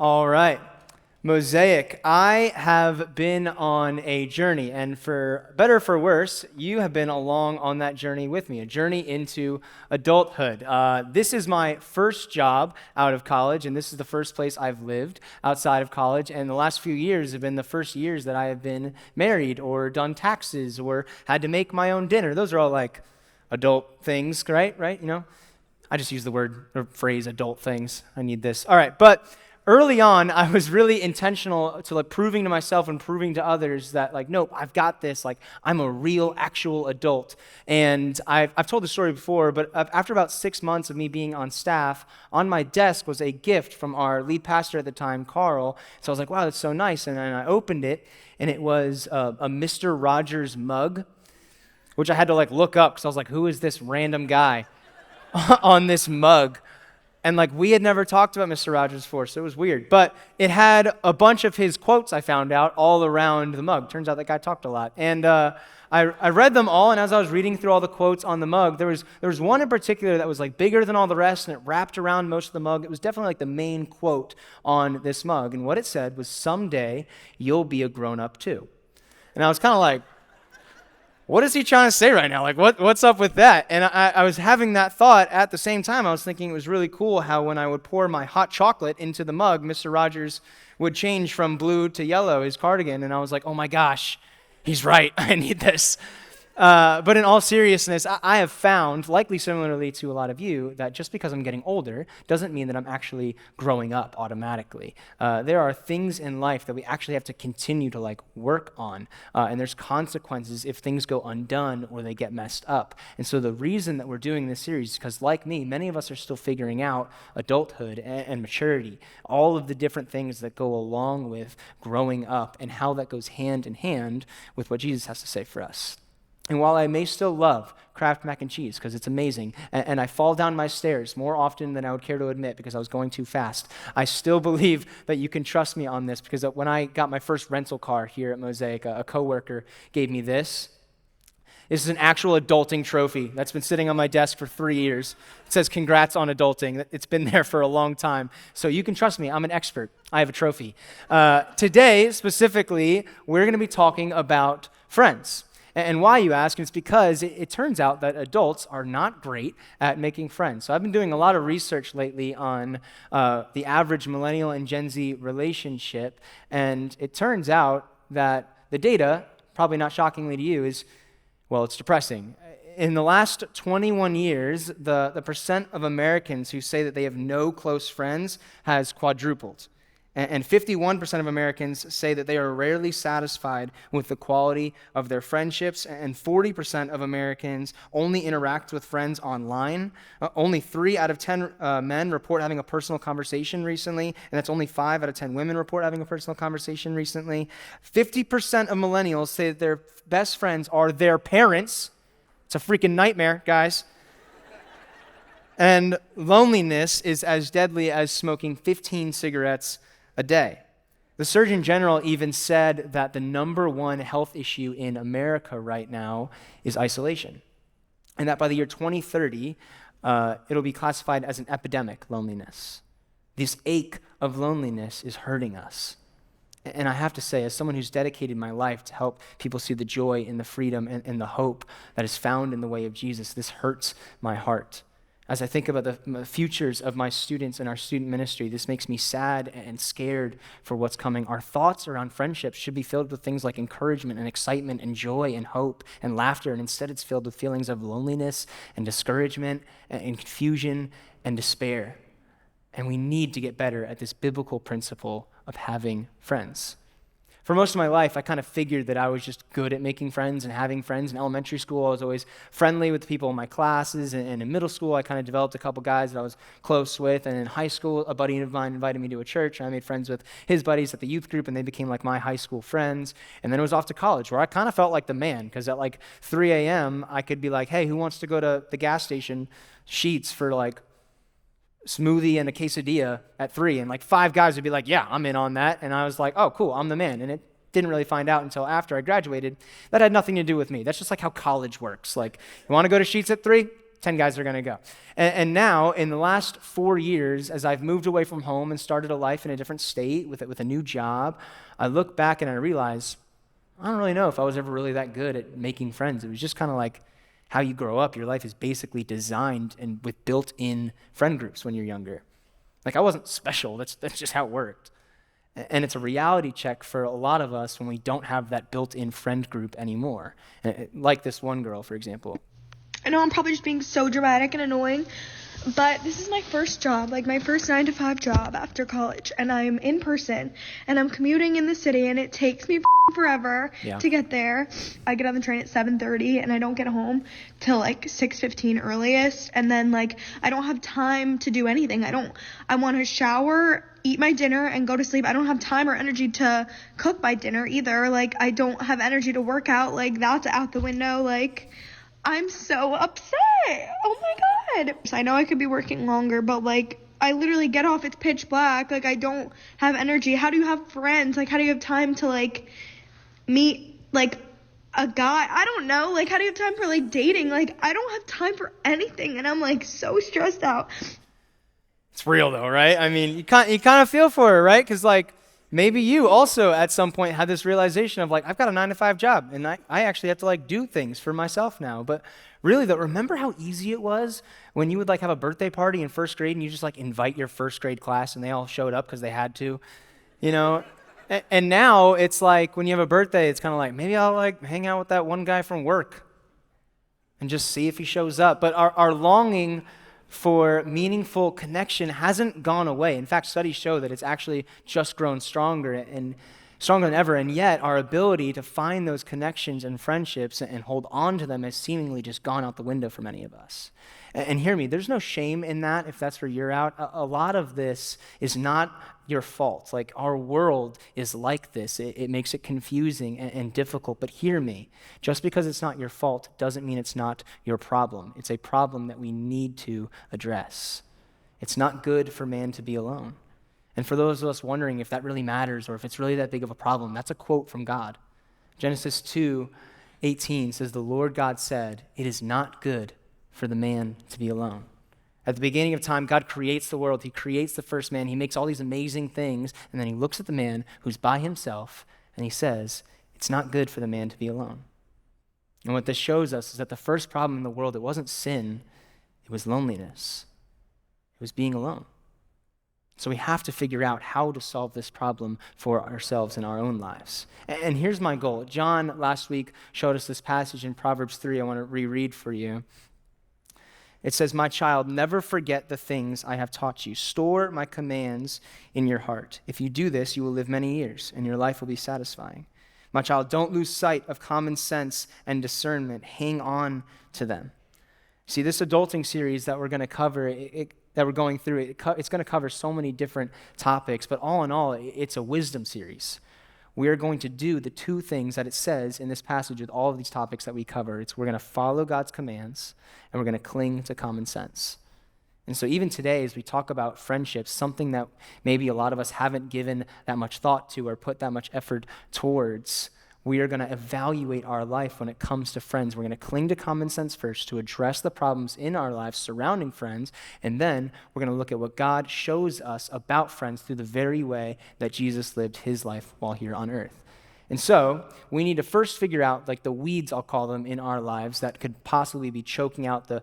All right. Mosaic, I have been on a journey, and for better or for worse, you have been along on that journey with me, a journey into adulthood. This is my first job out of college, and this is the first place I've lived outside of college, and the last few years have been the first years that I have been married or done taxes or had to make my own dinner. Those are all like adult things, right? Right? You know? I just use the word or phrase adult things. I need this. All right, but early on, I was really intentional to proving to myself and proving to others that nope, I've got this. I'm a real, actual adult. And I've told the story before, but after about 6 months of me being on staff, on my desk was a gift from our lead pastor at the time, Carl. So I was like, wow, that's so nice. And then I opened it, and it was a Mr. Rogers mug, which I had to look up because I was like, who is this random guy on this mug? And we had never talked about Mr. Rogers before, so it was weird. But it had a bunch of his quotes, I found out, all around the mug. Turns out that guy talked a lot. And I read them all, and as I was reading through all the quotes on the mug, there was one in particular that was bigger than all the rest, and it wrapped around most of the mug. It was definitely the main quote on this mug. And what it said was, someday you'll be a grown-up too. And I was kind of like, what is he trying to say right now? What's up with that? And I was having that thought at the same time. I was thinking it was really cool how when I would pour my hot chocolate into the mug, Mr. Rogers would change from blue to yellow, his cardigan. And I was like, oh my gosh, he's right. I need this. But in all seriousness, I have found, likely similarly to a lot of you, that just because I'm getting older doesn't mean that I'm actually growing up automatically. There are things in life that we actually have to continue to work on, and there's consequences if things go undone or they get messed up. And so the reason that we're doing this series is because, like me, many of us are still figuring out adulthood and maturity, all of the different things that go along with growing up and how that goes hand in hand with what Jesus has to say for us. And while I may still love Kraft mac and cheese because it's amazing, and I fall down my stairs more often than I would care to admit because I was going too fast, I still believe that you can trust me on this because when I got my first rental car here at Mosaic, a coworker gave me this. This is an actual adulting trophy that's been sitting on my desk for 3 years. It says, congrats on adulting. It's been there for a long time. So you can trust me. I'm an expert. I have a trophy. Today, specifically, we're going to be talking about friends. And why, you ask? It's because it turns out that adults are not great at making friends. So I've been doing a lot of research lately on the average millennial and Gen Z relationship, and it turns out that the data, probably not shockingly to you, is, well, it's depressing. In the last 21 years, the percent of Americans who say that they have no close friends has quadrupled. And 51% of Americans say that they are rarely satisfied with the quality of their friendships, and 40% of Americans only interact with friends online. Only 3 out of 10 men report having a personal conversation recently, and that's only 5 out of 10 women report having a personal conversation recently. 50% of millennials say that their best friends are their parents. It's a freaking nightmare, guys. And loneliness is as deadly as smoking 15 cigarettes a day. The Surgeon General even said that the number one health issue in America right now is isolation, and that by the year 2030, it'll be classified as an epidemic, loneliness. This ache of loneliness is hurting us. And I have to say, as someone who's dedicated my life to help people see the joy and the freedom and the hope that is found in the way of Jesus, this hurts my heart. As I think about the futures of my students and our student ministry, this makes me sad and scared for what's coming. Our thoughts around friendships should be filled with things like encouragement and excitement and joy and hope and laughter, and instead it's filled with feelings of loneliness and discouragement and confusion and despair. And we need to get better at this biblical principle of having friends. For most of my life, I kind of figured that I was just good at making friends and having friends. In elementary school, I was always friendly with the people in my classes. And in middle school, I kind of developed a couple guys that I was close with. And in high school, a buddy of mine invited me to a church. And I made friends with his buddies at the youth group, and they became my high school friends. And then it was off to college, where I kind of felt like the man, because at 3 a.m., I could be like, hey, who wants to go to the gas station, Sheets, for smoothie and a quesadilla at 3, and 5 guys would be like, yeah, I'm in on that. And I was like, oh, cool, I'm the man. And it didn't really find out until after I graduated that had nothing to do with me. That's just how college works. You want to go to Sheets at 3? 10 guys are going to go. And now, in the last 4 years, as I've moved away from home and started a life in a different state with a new job, I look back and I realize, I don't really know if I was ever really that good at making friends. It was just kind of like how you grow up. Your life is basically designed and with built-in friend groups when you're younger. Like, I wasn't special. That's just how it worked. And it's a reality check for a lot of us when we don't have that built-in friend group anymore. Like this one girl, for example. I know I'm probably just being so dramatic and annoying, but this is my first job, like my first 9-to-5 job after college, and I'm in person, and I'm commuting in the city, and it takes me forever to get there. I get on the train at 7:30, and I don't get home till like 6:15 earliest, and then like I don't have time to do anything. I want to shower, eat my dinner, and go to sleep. I don't have time or energy to cook my dinner either. Like, I don't have energy to work out. Like, that's out the window. Like, I'm so upset. Oh my God. I know I could be working longer, but like, I literally get off, it's pitch black. Like, I don't have energy. How do you have friends? Like, how do you have time to like meet like a guy? I don't know. Like, how do you have time for like dating? Like, I don't have time for anything, and I'm like so stressed out. It's real though, right? I mean, you kind of feel for her, right? Because like, maybe you also at some point had this realization of like, I've got a 9-to-5 job and I actually have to like do things for myself now. But really though, remember how easy it was when you would like have a birthday party in first grade and you just like invite your first grade class and they all showed up because they had to, you know? And now it's like when you have a birthday, it's kind of like, maybe I'll like hang out with that one guy from work and just see if he shows up. But our longing for meaningful connection hasn't gone away. In fact, studies show that it's actually just grown stronger and stronger than ever. And yet our ability to find those connections and friendships and hold on to them has seemingly just gone out the window for many of us. And hear me, there's no shame in that if that's where you're at. A lot of this is not your fault. Like, our world is like this. It makes it confusing and difficult. But hear me, just because it's not your fault doesn't mean it's not your problem. It's a problem that we need to address. It's not good for man to be alone. And for those of us wondering if that really matters or if it's really that big of a problem, that's a quote from God. Genesis 2:18 says, "The Lord God said, it is not good for the man to be alone." At the beginning of time, God creates the world. He creates the first man. He makes all these amazing things. And then he looks at the man who's by himself and he says, it's not good for the man to be alone. And what this shows us is that the first problem in the world, it wasn't sin, it was loneliness. It was being alone. So we have to figure out how to solve this problem for ourselves in our own lives. And here's my goal. John last week showed us this passage in Proverbs 3. I want to reread for you. It says, "My child, never forget the things I have taught you. Store my commands in your heart. If you do this, you will live many years, and your life will be satisfying. My child, don't lose sight of common sense and discernment. Hang on to them." See, this adulting series that we're going to cover, that we're going through, it's going to cover so many different topics, but all in all, it's a wisdom series. We are going to do the two things that it says in this passage with all of these topics that we cover. We're going to follow God's commands, and we're going to cling to common sense. And so even today, as we talk about friendships, something that maybe a lot of us haven't given that much thought to or put that much effort towards, we are going to evaluate our life when it comes to friends. We're going to cling to common sense first to address the problems in our lives surrounding friends, and then we're going to look at what God shows us about friends through the very way that Jesus lived his life while here on earth. And so we need to first figure out, like, the weeds, I'll call them, in our lives that could possibly be choking out the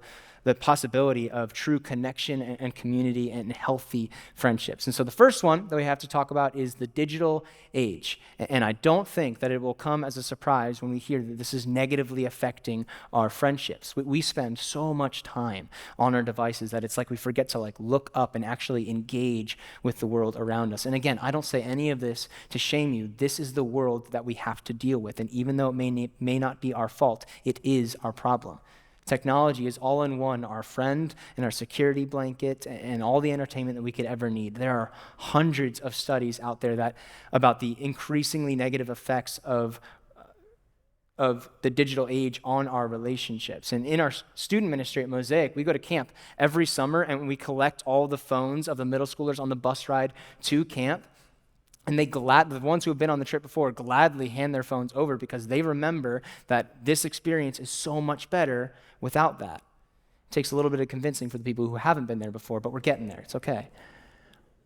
possibility of true connection and community and healthy friendships. And so the first one that we have to talk about is the digital age. And I don't think that it will come as a surprise when we hear that this is negatively affecting our friendships. We spend so much time on our devices that it's like we forget to look up and actually engage with the world around us. And again, I don't say any of this to shame you. This is the world that we have to deal with. And even though it may not be our fault, it is our problem. Technology is all in one, our friend and our security blanket and all the entertainment that we could ever need. There are hundreds of studies out there about the increasingly negative effects of the digital age on our relationships. And in our student ministry at Mosaic, we go to camp every summer and we collect all the phones of the middle schoolers on the bus ride to camp. And the ones who have been on the trip before gladly hand their phones over because they remember that this experience is so much better without that. It takes a little bit of convincing for the people who haven't been there before, but we're getting there. It's okay.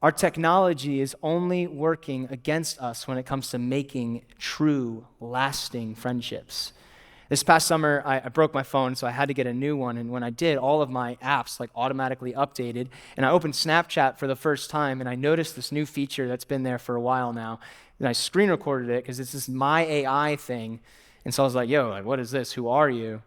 Our technology is only working against us when it comes to making true, lasting friendships. This past summer, I broke my phone, so I had to get a new one. And when I did, all of my apps automatically updated. And I opened Snapchat for the first time, and I noticed this new feature that's been there for a while now. And I screen recorded it because it's this My AI thing. And so I was like, yo, what is this? Who are you?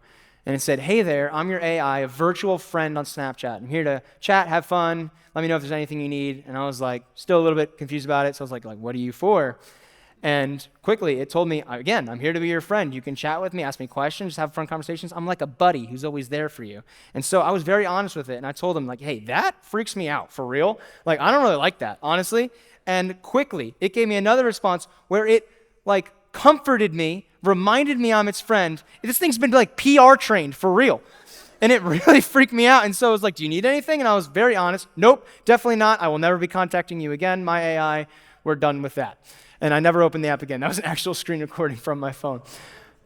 And it said, hey there, I'm your AI, a virtual friend on Snapchat. I'm here to chat, have fun. Let me know if there's anything you need. And I was still a little bit confused about it. So I was like, what are you for? And quickly, it told me, again, I'm here to be your friend. You can chat with me, ask me questions, just have fun conversations. I'm like a buddy who's always there for you. And so I was very honest with it. And I told him, hey, that freaks me out, for real. I don't really like that, honestly. And quickly, it gave me another response where it, comforted me, reminded me I'm its friend. This thing's been, PR trained, for real. And it really freaked me out. And so I was like, do you need anything? And I was very honest. Nope, definitely not. I will never be contacting you again. My AI, we're done with that. And I never opened the app again. That was an actual screen recording from my phone.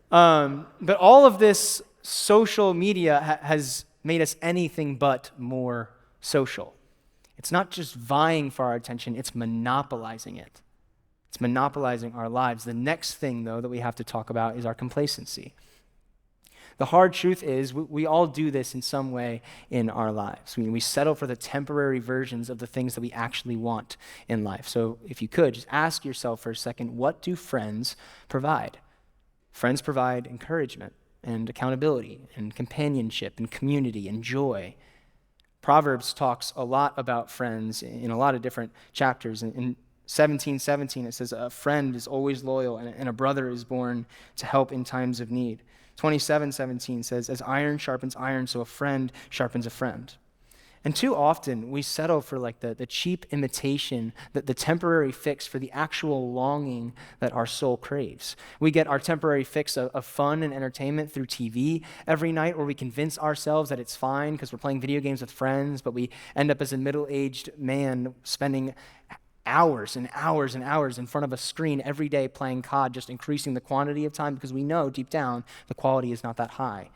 But all of this social media has made us anything but more social. It's not just vying for our attention, it's monopolizing it. It's monopolizing our lives. The next thing, though, that we have to talk about is our complacency. The hard truth is we all do this in some way in our lives. We settle for the temporary versions of the things that we actually want in life. So if you could, just ask yourself for a second, what do friends provide? Friends provide encouragement and accountability and companionship and community and joy. Proverbs talks a lot about friends in a lot of different chapters. In 17:17, it says, a friend is always loyal and a brother is born to help in times of need. 27:17 says, as iron sharpens iron, so a friend sharpens a friend. And too often, we settle for the cheap imitation, the temporary fix for the actual longing that our soul craves. We get our temporary fix of fun and entertainment through TV every night, or we convince ourselves that it's fine because we're playing video games with friends, but we end up as a middle-aged man spending hours and hours and hours in front of a screen every day playing COD, just increasing the quantity of time because we know deep down the quality is not that high.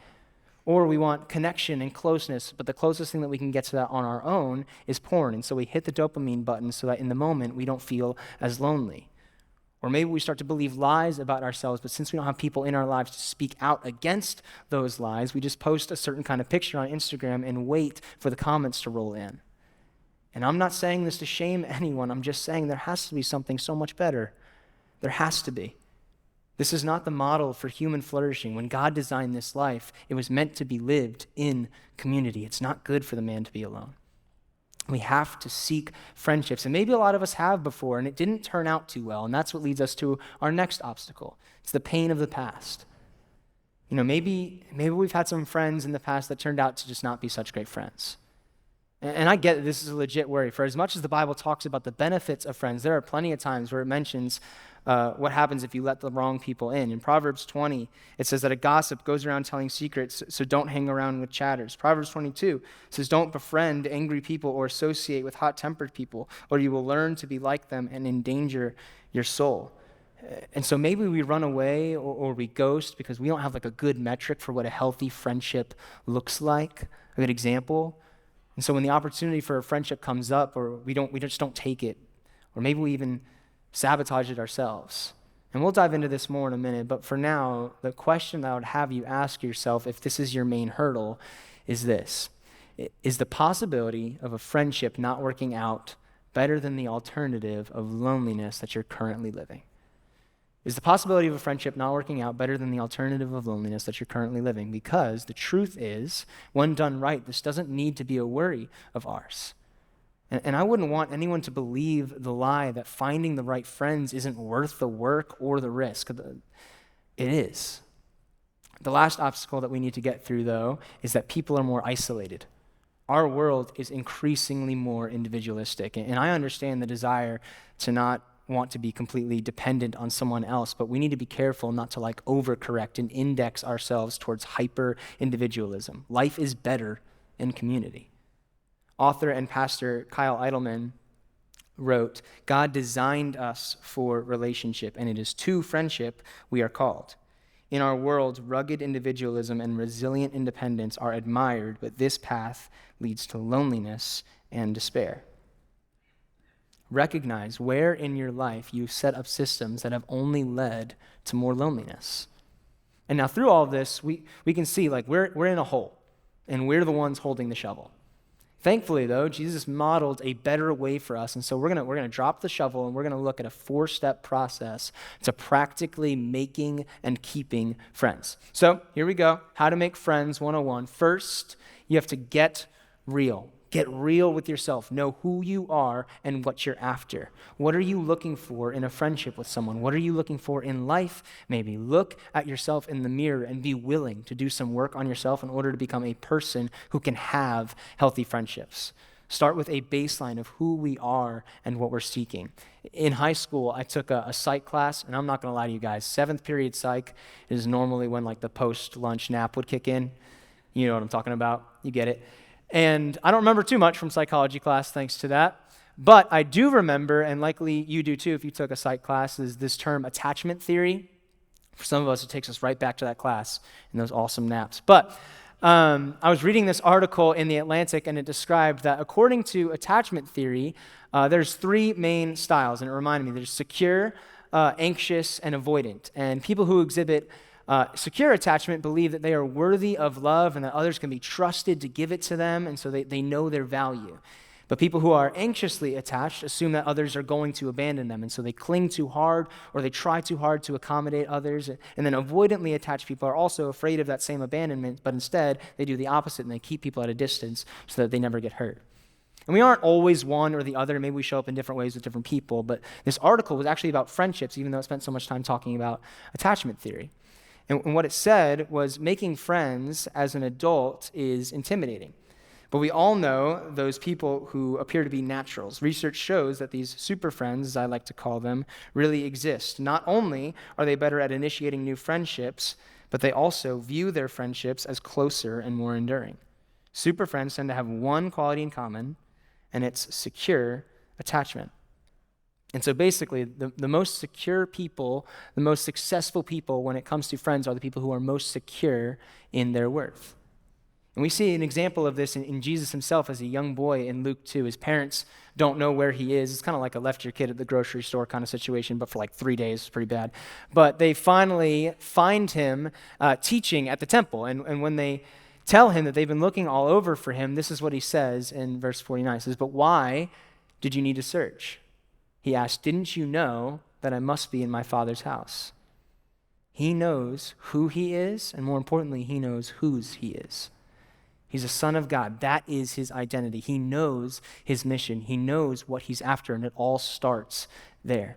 Or we want connection and closeness, but the closest thing that we can get to that on our own is porn. And so we hit the dopamine button so that in the moment we don't feel as lonely. Or maybe we start to believe lies about ourselves, but since we don't have people in our lives to speak out against those lies, we just post a certain kind of picture on Instagram and wait for the comments to roll in. And I'm not saying this to shame anyone. I'm just saying there has to be something so much better. There has to be. This is not the model for human flourishing. When God designed this life, it was meant to be lived in community. It's not good for the man to be alone. We have to seek friendships. And maybe a lot of us have before, and it didn't turn out too well. And that's what leads us to our next obstacle. It's the pain of the past. Maybe we've had some friends in the past that turned out to just not be such great friends. And I get that this is a legit worry. For as much as the Bible talks about the benefits of friends, there are plenty of times where it mentions what happens if you let the wrong people in. In Proverbs 20, it says that a gossip goes around telling secrets, so don't hang around with chatters. Proverbs 22 says, don't befriend angry people or associate with hot-tempered people, or you will learn to be like them and endanger your soul. And so maybe we run away or we ghost because we don't have a good metric for what a healthy friendship looks like, a good example. And so when the opportunity for a friendship comes up, or we just don't take it, or maybe we even sabotage it ourselves. And we'll dive into this more in a minute, but for now, the question that I would have you ask yourself, if this is your main hurdle, is this. Is the possibility of a friendship not working out better than the alternative of loneliness that you're currently living? Is the possibility of a friendship not working out better than the alternative of loneliness that you're currently living? Because the truth is, when done right, this doesn't need to be a worry of ours. And I wouldn't want anyone to believe the lie that finding the right friends isn't worth the work or the risk. It is. The last obstacle that we need to get through, though, is that people are more isolated. Our world is increasingly more individualistic. And I understand the desire to not want to be completely dependent on someone else, but we need to be careful not to overcorrect and index ourselves towards hyper individualism. Life is better in community. Author and pastor Kyle Idleman wrote, God designed us for relationship, and it is to friendship we are called. In our world, rugged individualism and resilient independence are admired, but this path leads to loneliness and despair. Recognize where in your life you've set up systems that have only led to more loneliness. And now through all of this, we can see like we're in a hole, and we're the ones holding the shovel. Thankfully, though, Jesus modeled a better way for us, and so we're gonna drop the shovel, and we're gonna look at a 4-step process to practically making and keeping friends. So here we go. How to make friends 101. First, you have to get real. Get real with yourself. Know who you are and what you're after. What are you looking for in a friendship with someone? What are you looking for in life? Maybe look at yourself in the mirror and be willing to do some work on yourself in order to become a person who can have healthy friendships. Start with a baseline of who we are and what we're seeking. In high school, I took a psych class, and I'm not going to lie to you guys. 7th period psych is normally when like the post-lunch nap would kick in. You know what I'm talking about. You get it. And I don't remember too much from psychology class thanks to that. But I do remember, and likely you do too if you took a psych class, is this term attachment theory. For some of us, it takes us right back to that class and those awesome naps. But I was reading this article in The Atlantic, and it described that according to attachment theory, there's 3 main styles. And it reminded me, there's secure, anxious, and avoidant. And people who exhibit secure attachment believe that they are worthy of love and that others can be trusted to give it to them, and so they know their value. But people who are anxiously attached assume that others are going to abandon them, and so they cling too hard or they try too hard to accommodate others. And then avoidantly attached people are also afraid of that same abandonment, but instead they do the opposite and they keep people at a distance so that they never get hurt. And we aren't always one or the other. Maybe we show up in different ways with different people, but this article was actually about friendships, even though it spent so much time talking about attachment theory. And what it said was making friends as an adult is intimidating. But we all know those people who appear to be naturals. Research shows that these super friends, as I like to call them, really exist. Not only are they better at initiating new friendships, but they also view their friendships as closer and more enduring. Super friends tend to have one quality in common, and it's secure attachment. And so basically, the most secure people, the most successful people when it comes to friends are the people who are most secure in their worth. And we see an example of this in Jesus himself as a young boy in Luke 2. His parents don't know where he is. It's kind of like a left your kid at the grocery store kind of situation, but for like 3 days. It's pretty bad. But they finally find him teaching at the temple. And when they tell him that they've been looking all over for him, this is what he says in verse 49. He says, "But why did you need to search?" He asked, "Didn't you know that I must be in my Father's house?" He knows who he is, and more importantly, he knows whose he is. He's a son of God. That is his identity. He knows his mission. He knows what he's after, and it all starts there.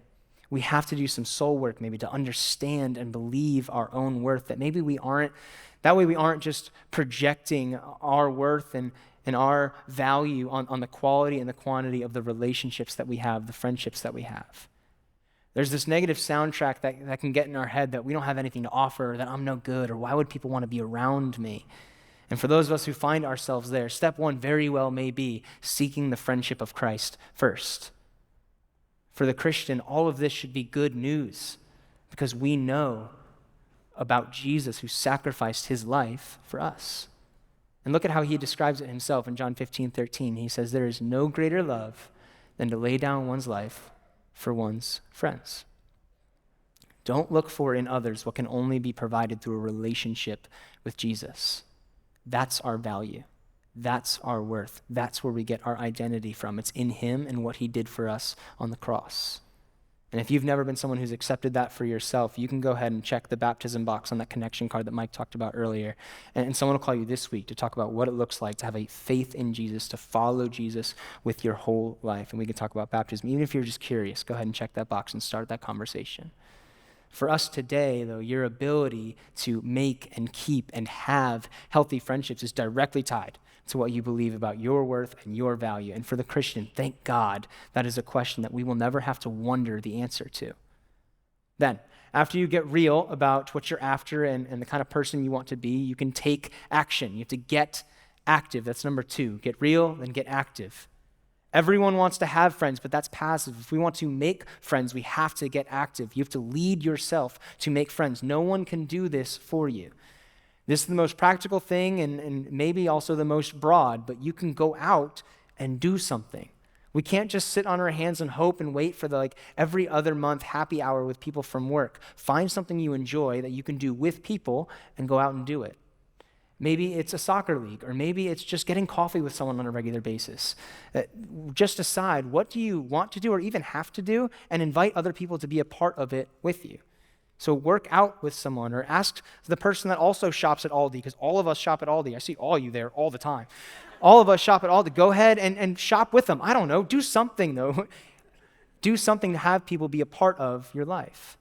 We have to do some soul work maybe to understand and believe our own worth, that maybe we aren't just projecting our worth and our value on the quality and the quantity of the relationships that we have, the friendships that we have. There's this negative soundtrack that can get in our head that we don't have anything to offer, or that I'm no good, or why would people want to be around me? And for those of us who find ourselves there, step 1 very well may be seeking the friendship of Christ first. For the Christian, all of this should be good news because we know about Jesus who sacrificed his life for us. And look at how he describes it himself in John 15:13. He says, "There is no greater love than to lay down one's life for one's friends." Don't look for in others what can only be provided through a relationship with Jesus. That's our value. That's our worth. That's where we get our identity from. It's in him and what he did for us on the cross. And if you've never been someone who's accepted that for yourself, you can go ahead and check the baptism box on that connection card that Mike talked about earlier. And someone will call you this week to talk about what it looks like to have a faith in Jesus, to follow Jesus with your whole life. And we can talk about baptism. Even if you're just curious, go ahead and check that box and start that conversation. For us today, though, your ability to make and keep and have healthy friendships is directly tied to what you believe about your worth and your value. And for the Christian, thank God that is a question that we will never have to wonder the answer to. Then, after you get real about what you're after and the kind of person you want to be, you can take action. You have to get active. That's number 2. Get real, then get active. Everyone wants to have friends, but that's passive. If we want to make friends, we have to get active. You have to lead yourself to make friends. No one can do this for you. This is the most practical thing and maybe also the most broad, but you can go out and do something. We can't just sit on our hands and hope and wait for the every other month happy hour with people from work. Find something you enjoy that you can do with people and go out and do it. Maybe it's a soccer league, or maybe it's just getting coffee with someone on a regular basis. Just decide, what do you want to do or even have to do, and invite other people to be a part of it with you. So work out with someone, or ask the person that also shops at Aldi, because all of us shop at Aldi. I see all you there all the time. All of us shop at Aldi. Go ahead and shop with them. I don't know. Do something, though. Do something to have people be a part of your life.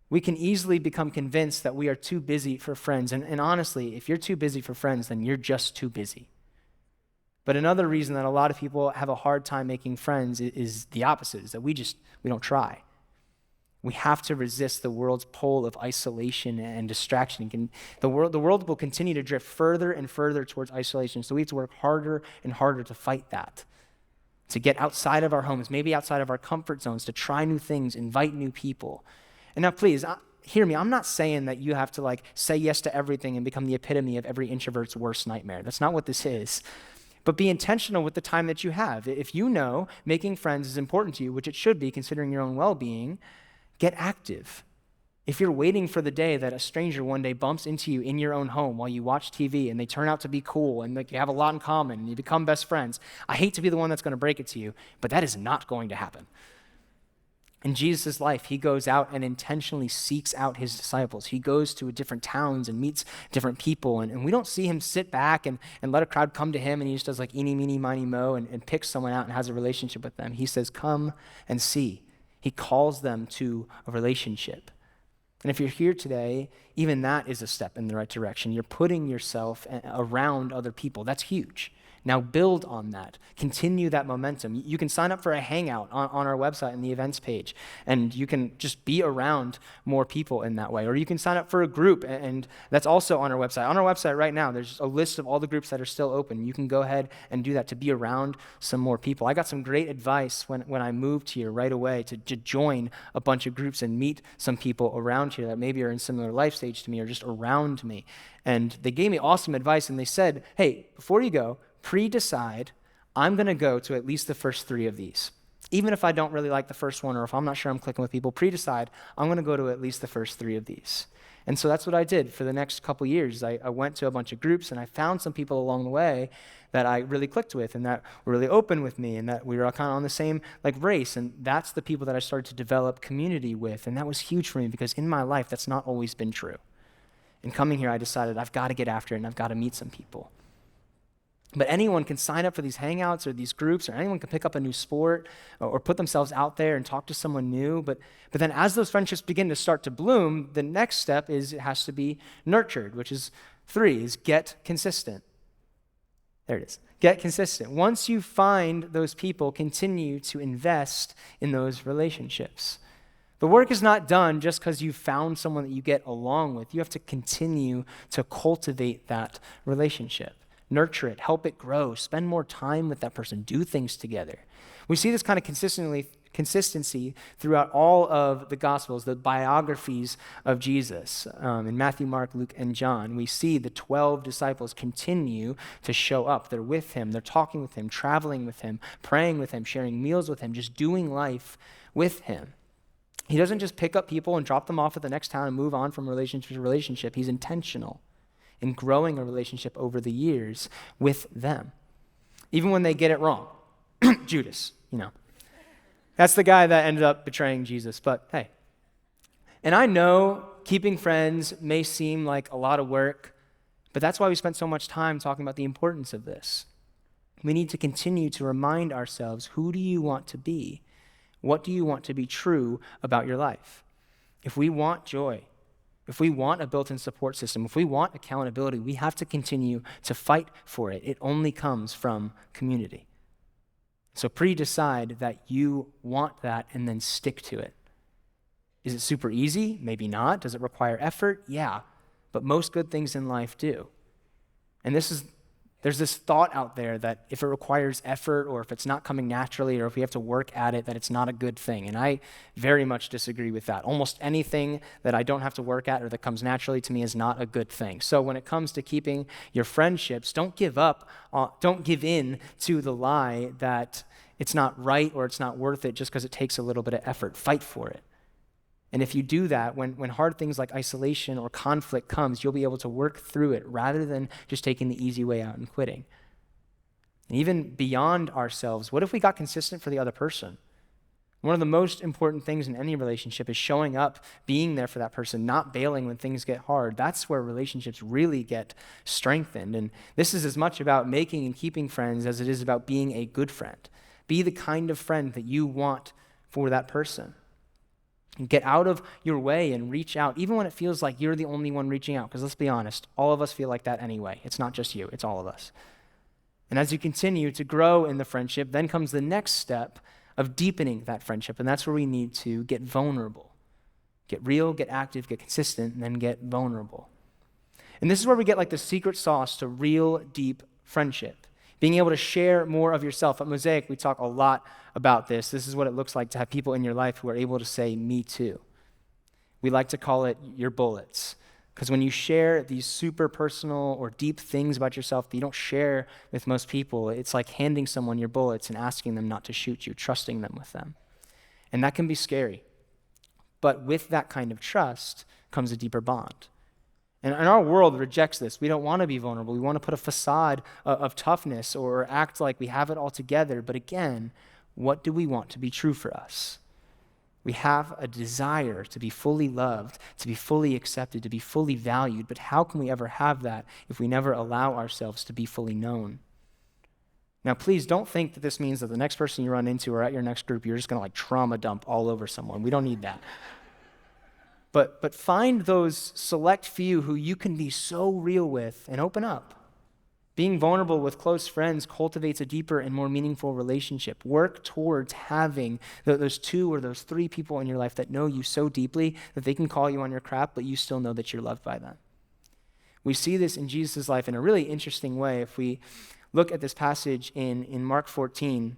We can easily become convinced that we are too busy for friends. And honestly, if you're too busy for friends, then you're just too busy. But another reason that a lot of people have a hard time making friends is the opposite, is that we don't try. We have to resist the world's pull of isolation and distraction. The world will continue to drift further and further towards isolation, so we have to work harder and harder to fight that, to get outside of our homes, maybe outside of our comfort zones, to try new things, invite new people. And now please, hear me, I'm not saying that you have to say yes to everything and become the epitome of every introvert's worst nightmare. That's not what this is. But be intentional with the time that you have. If you know making friends is important to you, which it should be considering your own well-being, get active. If you're waiting for the day that a stranger one day bumps into you in your own home while you watch TV and they turn out to be cool and you have a lot in common and you become best friends, I hate to be the one that's going to break it to you, but that is not going to happen. In Jesus' life, he goes out and intentionally seeks out his disciples. He goes to different towns and meets different people. And we don't see him sit back and let a crowd come to him and he just does eeny, meeny, miny, mo and picks someone out and has a relationship with them. He says, come and see. He calls them to a relationship. And if you're here today, even that is a step in the right direction. You're putting yourself around other people. That's huge. Now build on that. Continue that momentum. You can sign up for a hangout on our website in the events page, and you can just be around more people in that way. Or you can sign up for a group, and that's also on our website. On our website right now, there's a list of all the groups that are still open. You can go ahead and do that to be around some more people. I got some great advice when I moved here right away to join a bunch of groups and meet some people around here that maybe are in similar life stage to me or just around me. And they gave me awesome advice, and they said, hey, before you go, pre-decide, I'm going to go to at least the first 3 of these. Even if I don't really like the first one, or if I'm not sure I'm clicking with people, pre-decide, I'm going to go to at least the first 3 of these. And so that's what I did for the next couple years. I went to a bunch of groups, and I found some people along the way that I really clicked with and that were really open with me and that we were kind of on the same race. And that's the people that I started to develop community with. And that was huge for me because in my life, that's not always been true. And coming here, I decided I've got to get after it and I've got to meet some people. But anyone can sign up for these hangouts or these groups, or anyone can pick up a new sport or put themselves out there and talk to someone new. But then as those friendships begin to start to bloom, the next step is it has to be nurtured, which is 3, is get consistent. There it is. Get consistent. Once you find those people, continue to invest in those relationships. The work is not done just because you found someone that you get along with. You have to continue to cultivate that relationship. Nurture it, help it grow, spend more time with that person, do things together. We see this kind of consistency throughout all of the Gospels, the biographies of Jesus. In Matthew, Mark, Luke, and John, we see the 12 disciples continue to show up. They're with him, they're talking with him, traveling with him, praying with him, sharing meals with him, just doing life with him. He doesn't just pick up people and drop them off at the next town and move on from relationship to relationship. He's intentional in growing a relationship over the years with them. Even when they get it wrong. Judas, That's the guy that ended up betraying Jesus, but hey. And I know keeping friends may seem like a lot of work, but that's why we spent so much time talking about the importance of this. We need to continue to remind ourselves, who do you want to be? What do you want to be true about your life? If we want joy, if we want a built-in support system, if we want accountability, we have to continue to fight for it. It only comes from community. So pre-decide that you want that and then stick to it. Is it super easy? Maybe not. Does it require effort? Yeah. But most good things in life do. And this is There's this thought out there that if it requires effort or if it's not coming naturally or if we have to work at it, that it's not a good thing. And I very much disagree with that. Almost anything that I don't have to work at or that comes naturally to me is not a good thing. So when it comes to keeping your friendships, don't give in to the lie that it's not right or it's not worth it just because it takes a little bit of effort. Fight for it. And if you do that, when hard things like isolation or conflict comes, you'll be able to work through it rather than just taking the easy way out and quitting. And even beyond ourselves, what if we got consistent for the other person? One of the most important things in any relationship is showing up, being there for that person, not bailing when things get hard. That's where relationships really get strengthened. And this is as much about making and keeping friends as it is about being a good friend. Be the kind of friend that you want for that person. And get out of your way and reach out, even when it feels like you're the only one reaching out. Because let's be honest, all of us feel like that anyway. It's not just you, it's all of us. And as you continue to grow in the friendship, then comes the next step of deepening that friendship. And that's where we need to get vulnerable. Get real, get active, get consistent, and then get vulnerable. And this is where we get like the secret sauce to real deep friendship. Being able to share more of yourself. At Mosaic, we talk a lot about this. This is what it looks like to have people in your life who are able to say, me too. We like to call it your bullets. Because when you share these super personal or deep things about yourself that you don't share with most people, it's like handing someone your bullets and asking them not to shoot you, trusting them with them. And that can be scary. But with that kind of trust comes a deeper bond. And our world rejects this. We don't want to be vulnerable. We want to put a facade of toughness or act like we have it all together. But again, what do we want to be true for us? We have a desire to be fully loved, to be fully accepted, to be fully valued. But how can we ever have that if we never allow ourselves to be fully known? Now, please don't think that this means that the next person you run into or at your next group, you're just going to like trauma dump all over someone. We don't need that. But find those select few who you can be so real with and open up. Being vulnerable with close friends cultivates a deeper and more meaningful relationship. Work towards having those 2 or those 3 people in your life that know you so deeply that they can call you on your crap, but you still know that you're loved by them. We see this in Jesus' life in a really interesting way. If we look at this passage in Mark 14,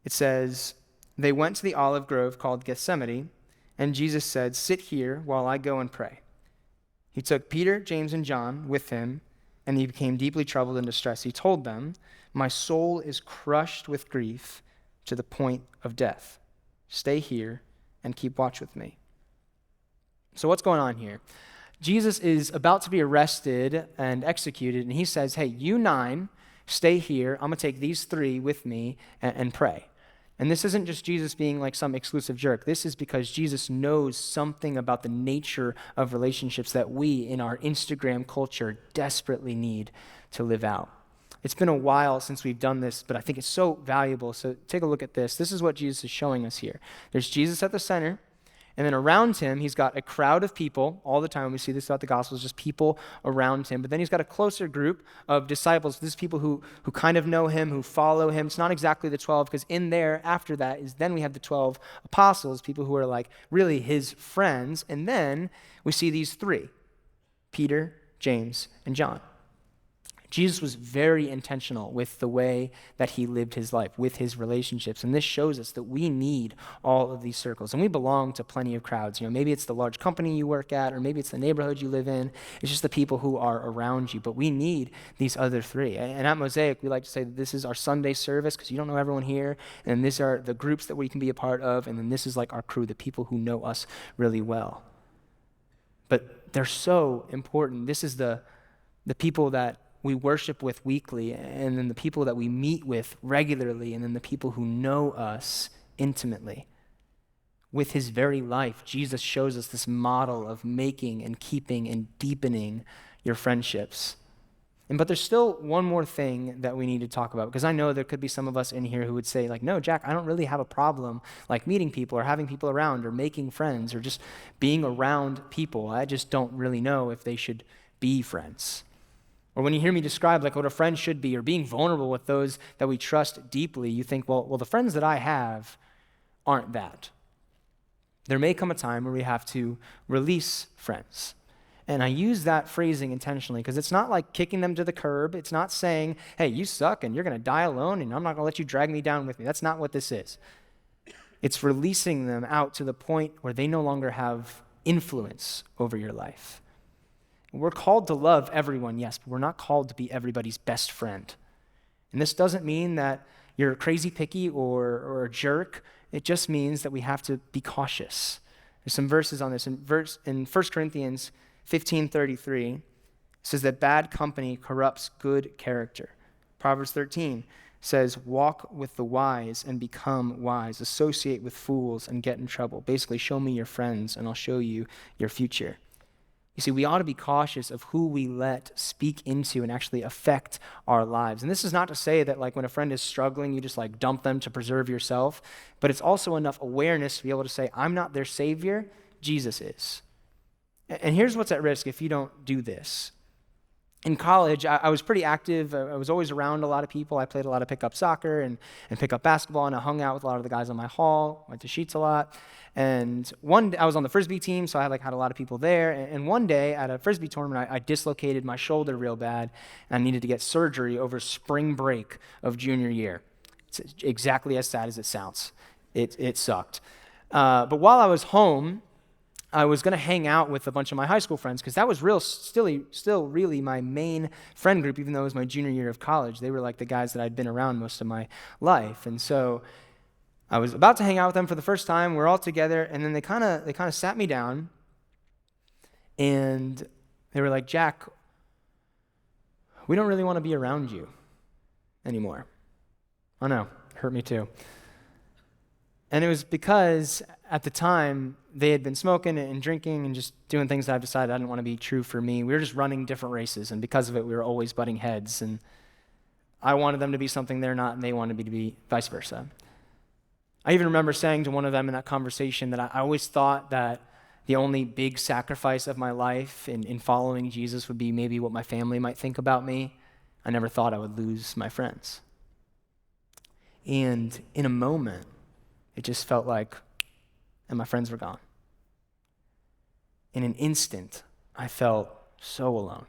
it says, they went to the olive grove called Gethsemane, and Jesus said, sit here while I go and pray. He took Peter, James, and John with him, and he became deeply troubled and distressed. He told them, my soul is crushed with grief to the point of death. Stay here and keep watch with me. So what's going on here? Jesus is about to be arrested and executed, and he says, hey, you 9, stay here. I'm going to take these 3 with me and pray. And this isn't just Jesus being like some exclusive jerk. This is because Jesus knows something about the nature of relationships that we in our Instagram culture desperately need to live out. It's been a while since we've done this, but I think it's so valuable. So take a look at this. This is what Jesus is showing us here. There's Jesus at the center, and then around him, he's got a crowd of people all the time. We see this throughout the Gospels, just people around him. But then he's got a closer group of disciples. This is people who kind of know him, who follow him. It's not exactly the 12, because in there, after that, is then we have the 12 apostles, people who are like really his friends. And then we see these 3, Peter, James, and John. Jesus was very intentional with the way that he lived his life, with his relationships. And this shows us that we need all of these circles. And we belong to plenty of crowds. You know, maybe it's the large company you work at, or maybe it's the neighborhood you live in. It's just the people who are around you. But we need these other 3. And at Mosaic, we like to say that this is our Sunday service, because you don't know everyone here. And these are the groups that we can be a part of. And then this is like our crew, the people who know us really well. But they're so important. This is the people that we worship with weekly, and then the people that we meet with regularly, and then the people who know us intimately. With his very life, Jesus shows us this model of making and keeping and deepening your friendships. But there's still one more thing that we need to talk about, because I know there could be some of us in here who would say, like, no, Jack, I don't really have a problem like meeting people or having people around or making friends or just being around people. I just don't really know if they should be friends. Or when you hear me describe like what a friend should be or being vulnerable with those that we trust deeply, you think, well, the friends that I have aren't that. There may come a time where we have to release friends. And I use that phrasing intentionally because it's not like kicking them to the curb. It's not saying, hey, you suck and you're going to die alone and I'm not going to let you drag me down with me. That's not what this is. It's releasing them out to the point where they no longer have influence over your life. We're called to love everyone, yes, but we're not called to be everybody's best friend. And this doesn't mean that you're crazy picky or a jerk. It just means that we have to be cautious. There's some verses on this. In 1 Corinthians 15:33, it says that bad company corrupts good character. Proverbs 13 says, walk with the wise and become wise. Associate with fools and get in trouble. Basically, show me your friends and I'll show you your future. You see, we ought to be cautious of who we let speak into and actually affect our lives. And this is not to say that like when a friend is struggling, you just like dump them to preserve yourself, but it's also enough awareness to be able to say, I'm not their savior, Jesus is. And here's what's at risk if you don't do this. In college, I was pretty active. I was always around a lot of people. I played a lot of pickup soccer and pickup basketball, and I hung out with a lot of the guys on my hall, went to Sheets a lot. And one day, I was on the Frisbee team, so I had a lot of people there. And one day at a Frisbee tournament, I dislocated my shoulder real bad, and I needed to get surgery over spring break of junior year. It's exactly as sad as it sounds. It sucked. But while I was home, I was going to hang out with a bunch of my high school friends because that was still really my main friend group, even though it was my junior year of college. They were like the guys that I'd been around most of my life. And so I was about to hang out with them for the first time. We're all together, and then they kind of sat me down, and they were like, Jack, we don't really want to be around you anymore. I know, it hurt me too. And it was because at the time, they had been smoking and drinking and just doing things that I've decided I didn't want to be true for me. We were just running different races, and because of it, we were always butting heads. And I wanted them to be something they're not, and they wanted me to be vice versa. I even remember saying to one of them in that conversation that I always thought that the only big sacrifice of my life in following Jesus would be maybe what my family might think about me. I never thought I would lose my friends. And in a moment, it just felt like, and my friends were gone. In an instant, I felt so alone.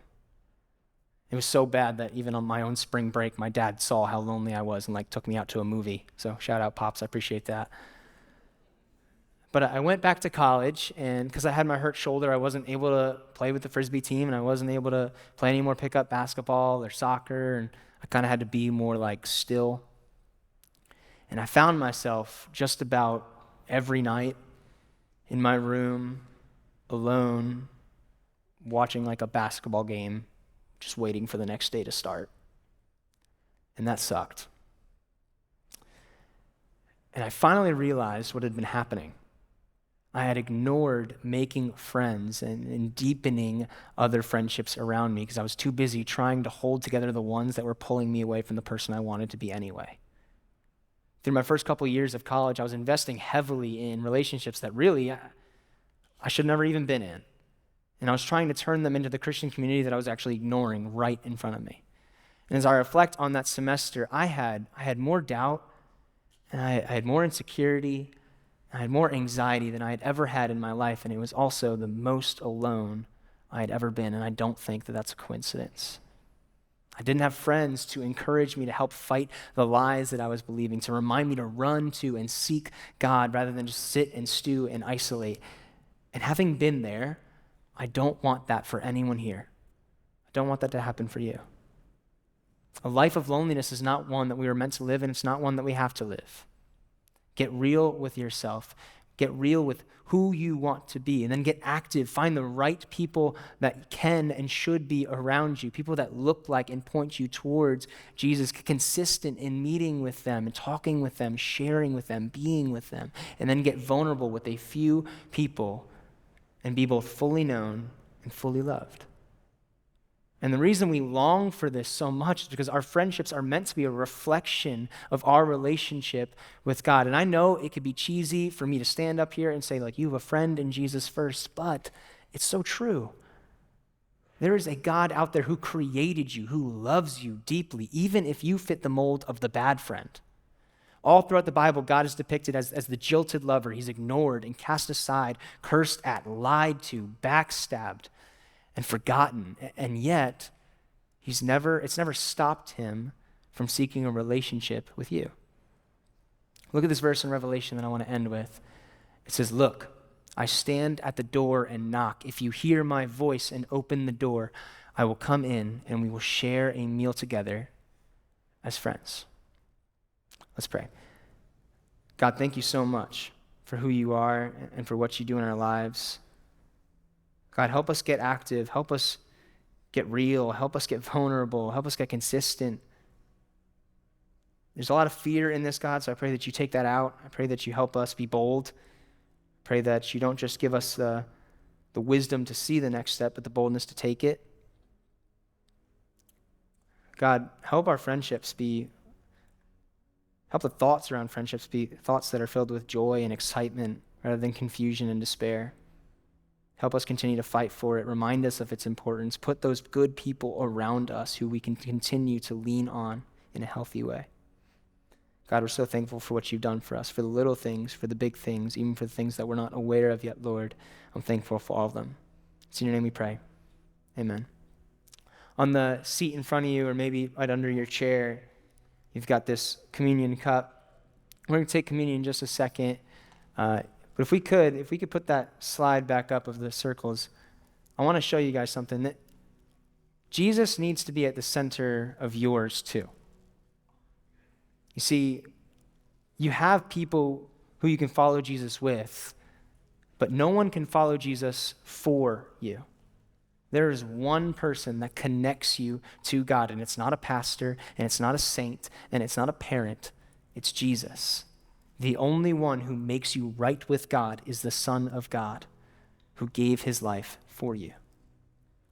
It was so bad that even on my own spring break, my dad saw how lonely I was and took me out to a movie. So shout out, Pops, I appreciate that. But I went back to college, and because I had my hurt shoulder, I wasn't able to play with the Frisbee team, and I wasn't able to play any more pickup basketball or soccer, and I kind of had to be more still. And I found myself just about every night in my room, alone, watching a basketball game, just waiting for the next day to start. And that sucked. And I finally realized what had been happening. I had ignored making friends and deepening other friendships around me because I was too busy trying to hold together the ones that were pulling me away from the person I wanted to be anyway. Through my first couple years of college, I was investing heavily in relationships that really I should have never even been in. And I was trying to turn them into the Christian community that I was actually ignoring right in front of me. And as I reflect on that semester, I had more doubt, and I had more insecurity, I had more anxiety than I had ever had in my life, and it was also the most alone I had ever been, and I don't think that that's a coincidence. I didn't have friends to encourage me to help fight the lies that I was believing, to remind me to run to and seek God rather than just sit and stew and isolate. And having been there, I don't want that for anyone here. I don't want that to happen for you. A life of loneliness is not one that we were meant to live, and it's not one that we have to live. Get real with yourself. Get real with who you want to be, and then get active. Find the right people that can and should be around you, people that look like and point you towards Jesus, consistent in meeting with them and talking with them, sharing with them, being with them, and then get vulnerable with a few people and be both fully known and fully loved. And the reason we long for this so much is because our friendships are meant to be a reflection of our relationship with God. And I know it could be cheesy for me to stand up here and say, you have a friend in Jesus first, but it's so true. There is a God out there who created you, who loves you deeply, even if you fit the mold of the bad friend. All throughout the Bible, God is depicted as the jilted lover. He's ignored and cast aside, cursed at, lied to, backstabbed. and forgotten. And yet, it's never stopped him from seeking a relationship with you. Look at this verse in Revelation that I want to end with. It says, "Look, I stand at the door and knock. If you hear my voice and open the door, I will come in and we will share a meal together as friends." Let's pray. God, thank you so much for who you are and for what you do in our lives. God, help us get active. Help us get real. Help us get vulnerable. Help us get consistent. There's a lot of fear in this, God, so I pray that you take that out. I pray that you help us be bold. I pray that you don't just give us the wisdom to see the next step, but the boldness to take it. God, help the thoughts around friendships be thoughts that are filled with joy and excitement rather than confusion and despair. Help us continue to fight for it. Remind us of its importance. Put those good people around us who we can continue to lean on in a healthy way. God, we're so thankful for what you've done for us, for the little things, for the big things, even for the things that we're not aware of yet, Lord. I'm thankful for all of them. It's in your name we pray. Amen. On the seat in front of you, or maybe right under your chair, you've got this communion cup. We're going to take communion in just a second. But if we could put that slide back up of the circles, I want to show you guys something that Jesus needs to be at the center of yours too. You see, you have people who you can follow Jesus with, but no one can follow Jesus for you. There is one person that connects you to God, and it's not a pastor, and it's not a saint, and it's not a parent. It's Jesus. The only one who makes you right with God is the Son of God, who gave his life for you.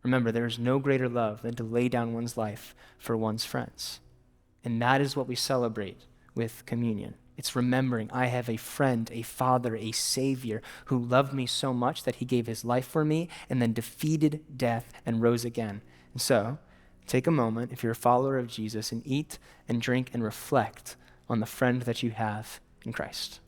Remember, there is no greater love than to lay down one's life for one's friends. And that is what we celebrate with communion. It's remembering I have a friend, a father, a savior who loved me so much that he gave his life for me and then defeated death and rose again. And so, take a moment, if you're a follower of Jesus, and eat and drink and reflect on the friend that you have in Christ.